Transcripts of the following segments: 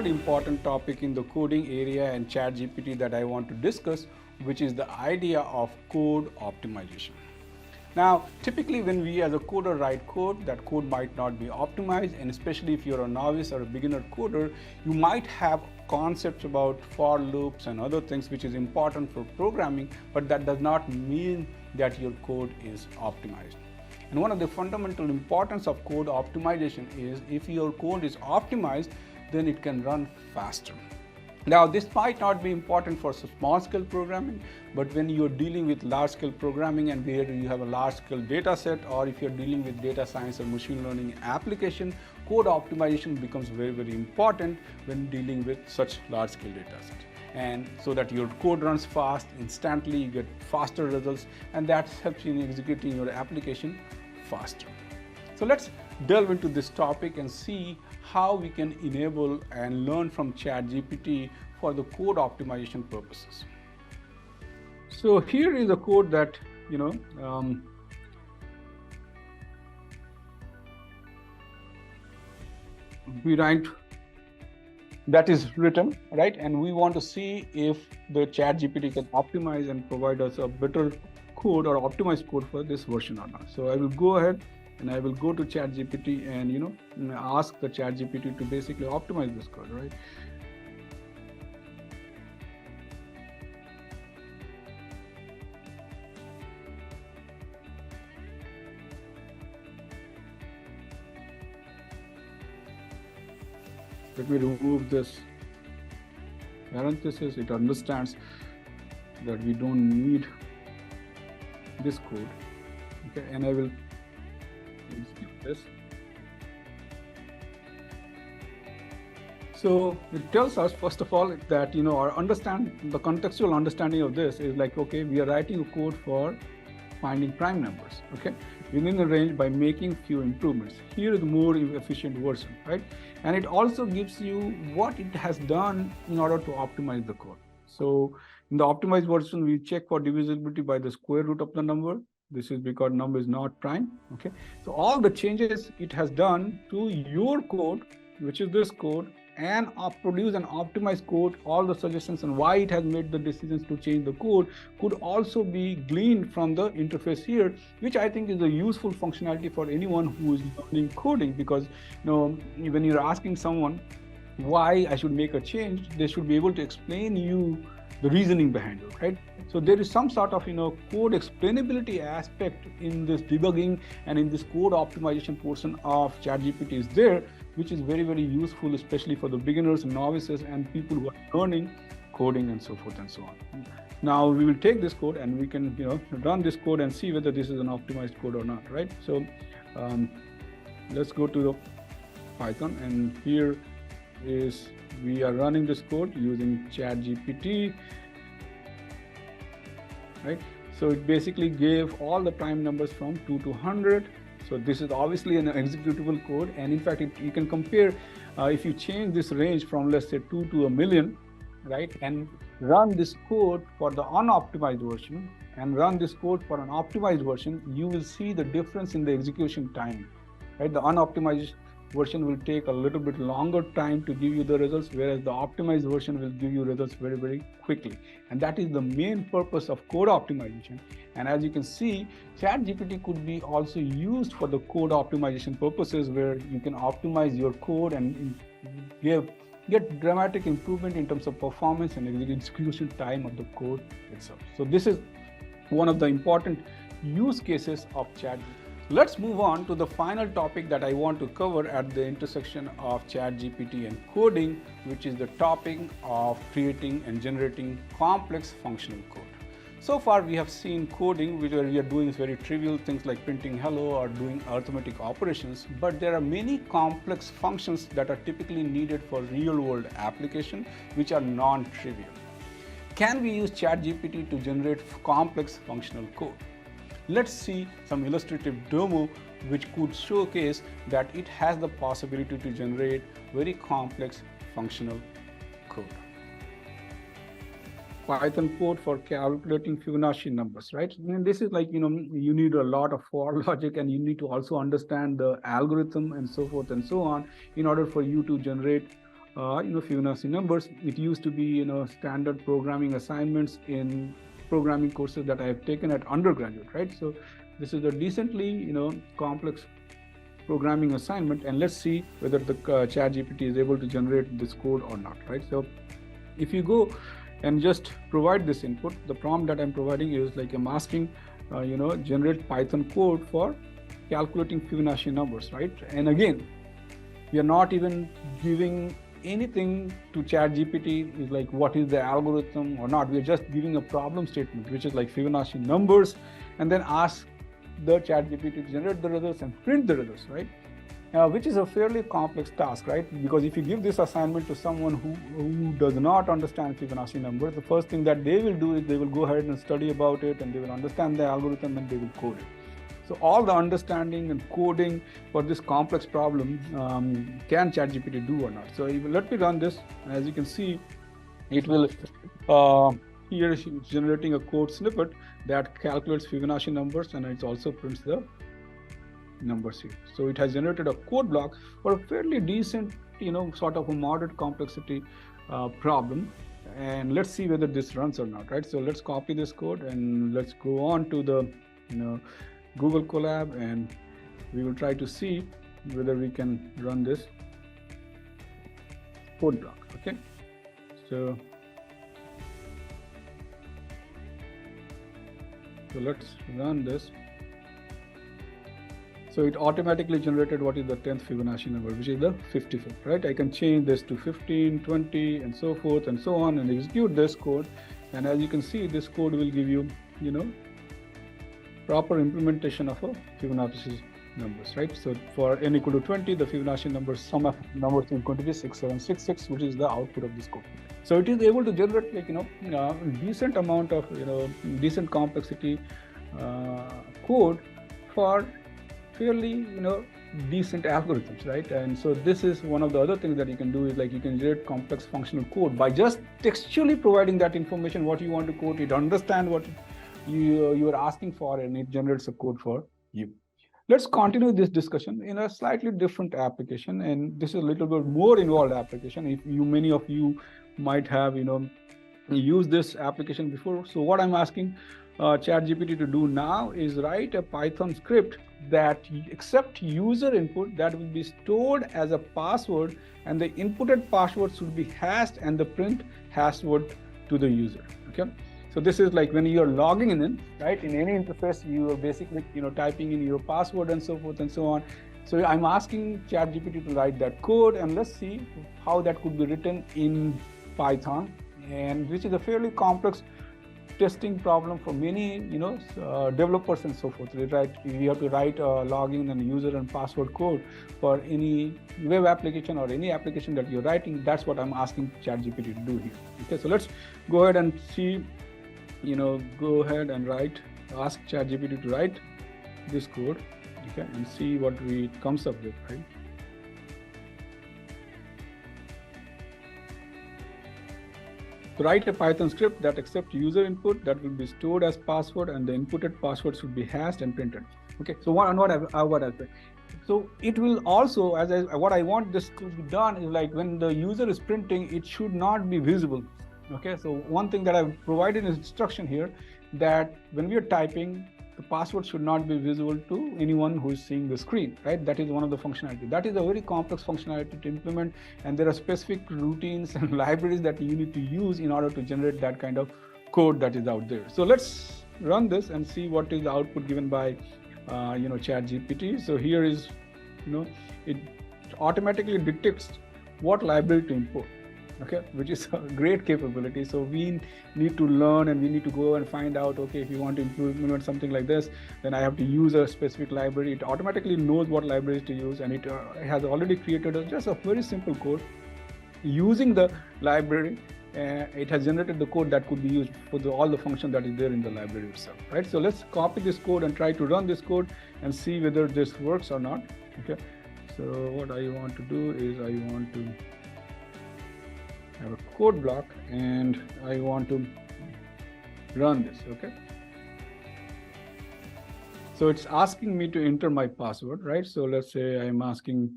third important topic in the coding area and ChatGPT that I want to discuss, which is the idea of code optimization. Now, typically when we as a coder write code, that code might not be optimized, and especially if you're a novice or a beginner coder, you might have concepts about for loops and other things which is important for programming, but that does not mean that your code is optimized. And one of the fundamental importance of code optimization is if your code is optimized, then it can run faster. Now, this might not be important for small scale programming, but when you're dealing with large scale programming and where you have a large scale data set, or if you're dealing with data science or machine learning application, code optimization becomes very, very important when dealing with such large scale data sets. And so that your code runs fast, instantly, you get faster results, and that helps you in executing your application faster. So let's delve into this topic and see how we can enable and learn from ChatGPT for the code optimization purposes. So here is a code that, we write that is written, right? And we want to see if the ChatGPT can optimize and provide us a better code or optimized code for this version or not. So I will go ahead and I will go to ChatGPT and ask the ChatGPT to basically optimize this code, right? Let me remove this parenthesis. It understands that we don't need this code. Okay, and I will execute this. So it tells us, first of all, that the contextual understanding of this is like, okay, we are writing a code for finding prime numbers, okay, within the range by making few improvements. Here is the more efficient version, right? And it also gives you what it has done in order to optimize the code. So in the optimized version, we check for divisibility by the square root of the number. This is because number is not prime, okay? So all the changes it has done to your code, which is this code, and produce an optimized code, all the suggestions and why it has made the decisions to change the code could also be gleaned from the interface here, which I think is a useful functionality for anyone who is learning coding, because when you're asking someone why I should make a change, they should be able to explain you the reasoning behind it, right? So there is some sort of code explainability aspect in this debugging and in this code optimization portion of ChatGPT is there, which is very, very useful, especially for the beginners and novices and people who are learning coding and so forth and so on. Now we will take this code and we can run this code and see whether this is an optimized code or not, right? So let's go to the Python, and here is we are running this code using ChatGPT, right? So it basically gave all the prime numbers from 2 to 100. So this is obviously an executable code, and in fact you can compare if you change this range from, let's say, 2 to 1,000,000, right, and run this code for the unoptimized version and run this code for an optimized version, you will see the difference in the execution time, right? The unoptimized version will take a little bit longer time to give you the results, whereas the optimized version will give you results very, very quickly. And that is the main purpose of code optimization. And as you can see, ChatGPT could be also used for the code optimization purposes, where you can optimize your code and get dramatic improvement in terms of performance and execution time of the code itself. So this is one of the important use cases of ChatGPT. Let's move on to the final topic that I want to cover at the intersection of ChatGPT and coding, which is the topic of creating and generating complex functional code. So far, we have seen coding, where we are doing very trivial things like printing hello or doing arithmetic operations, but there are many complex functions that are typically needed for real-world application, which are non-trivial. Can we use ChatGPT to generate complex functional code? Let's see some illustrative demo which could showcase that it has the possibility to generate very complex functional code. Python code for calculating Fibonacci numbers, right? And this is like, you need a lot of for logic, and you need to also understand the algorithm and so forth and so on in order for you to generate Fibonacci numbers. It used to be, standard programming assignments in programming courses that I have taken at undergraduate, right? So this is a decently, complex programming assignment, and let's see whether the ChatGPT is able to generate this code or not, right? So if you go and just provide this input, the prompt that I'm providing is like I'm asking, generate Python code for calculating Fibonacci numbers, right? And again, we are not even giving anything to ChatGPT is like what is the algorithm or not. We're just giving a problem statement, which is like Fibonacci numbers, and then ask the ChatGPT to generate the results and print the results, right? Which is a fairly complex task, right? Because if you give this assignment to someone who does not understand Fibonacci numbers, the first thing that they will do is they will go ahead and study about it, and they will understand the algorithm, and they will code it. So all the understanding and coding for this complex problem, can ChatGPT do or not? So let me run this. As you can see, it will, here it's generating a code snippet that calculates Fibonacci numbers, and it also prints the numbers here. So it has generated a code block for a fairly decent, sort of a moderate complexity problem. And let's see whether this runs or not, right? So let's copy this code and let's go on to the, Google Colab, and we will try to see whether we can run this code block. Okay, so let's run this. So it automatically generated what is the 10th Fibonacci number, which is the 55th, right? I can change this to 15, 20, and so forth and so on, and execute this code. And as you can see, this code will give you, proper implementation of a Fibonacci numbers, right? So for n equal to 20, the Fibonacci numbers, sum of numbers is going to be 6766, which is the output of this code. So it is able to generate like, decent amount of, decent complexity code for fairly, decent algorithms, right? And so this is one of the other things that you can do is like you can generate complex functional code by just textually providing that information, what you want to code. It understands what you are asking for, and it generates a code for you. Let's continue this discussion in a slightly different application, and this is a little bit more involved application. If many of you might have, used this application before. So what I'm asking ChatGPT to do now is write a Python script that accepts user input that will be stored as a password, and the inputted password should be hashed and the print hash word to the user. Okay. So this is like when you're logging in, right? In any interface, you are basically, typing in your password and so forth and so on. So I'm asking ChatGPT to write that code, and let's see how that could be written in Python, and which is a fairly complex testing problem for many, developers and so forth. You have to write a login and user and password code for any web application or any application that you're writing. That's what I'm asking ChatGPT to do here. Okay, so let's go ahead and see. Go ahead and ask ChatGPT to write this code, okay, and see what it comes up with, right? So write a Python script that accepts user input that will be stored as password, and the inputted password should be hashed and printed. Okay, so what I say. So it will also, what I want this to be done is like when the user is printing, it should not be visible. Okay, so one thing that I've provided is instruction here that when we are typing, the password should not be visible to anyone who is seeing the screen, right? That is one of the functionality. That is a very complex functionality to implement, and there are specific routines and libraries that you need to use in order to generate that kind of code that is out there. So let's run this and see what is the output given by ChatGPT. So here is, it automatically detects what library to import. Okay, which is a great capability. So we need to learn, and we need to go and find out, okay, if you want to implement something like this, then I have to use a specific library. It automatically knows what libraries to use, and it has already created just a very simple code using the library. It has generated the code that could be used for all the function that is there in the library itself, right? So let's copy this code and try to run this code and see whether this works or not. Okay, so what I want to do is I want to have a code block, and I want to run this. Okay, so it's asking me to enter my password, right? So let's say I'm asking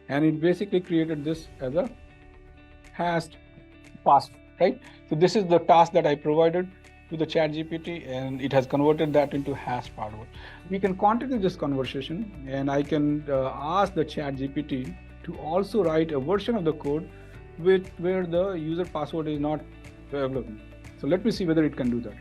and it basically created this as a hashed password, right? So this is the task that I provided to the ChatGPT, and it has converted that into hash password. We can continue this conversation, and I can ask the ChatGPT to also write a version of the code where the user password is not available. So let me see whether it can do that.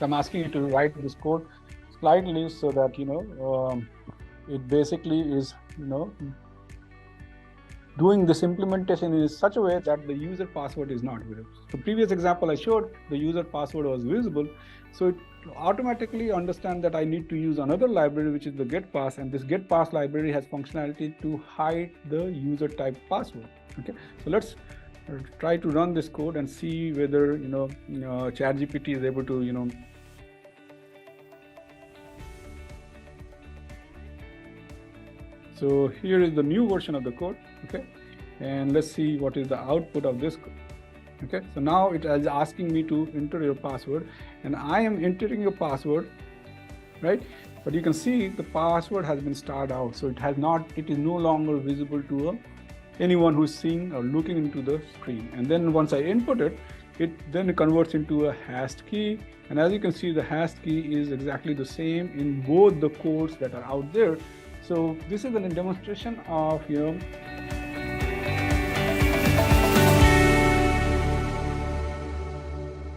I'm asking you to write this code slightly so that it basically is doing this implementation in such a way that the user password is not visible. The previous example I showed, the user password was visible, so it automatically understands that I need to use another library, which is the getPass, and this getPass library has functionality to hide the user type password. Okay, so let's try to run this code and see whether ChatGPT is able to So here is the new version of the code, okay? And let's see what is the output of this code, okay? So now it is asking me to enter your password, and I am entering your password, right? But you can see the password has been starred out, so it is no longer visible to anyone who's seeing or looking into the screen. And then once I input it, it converts into a hashed key. And as you can see, the hashed key is exactly the same in both the codes that are out there. So this is a demonstration of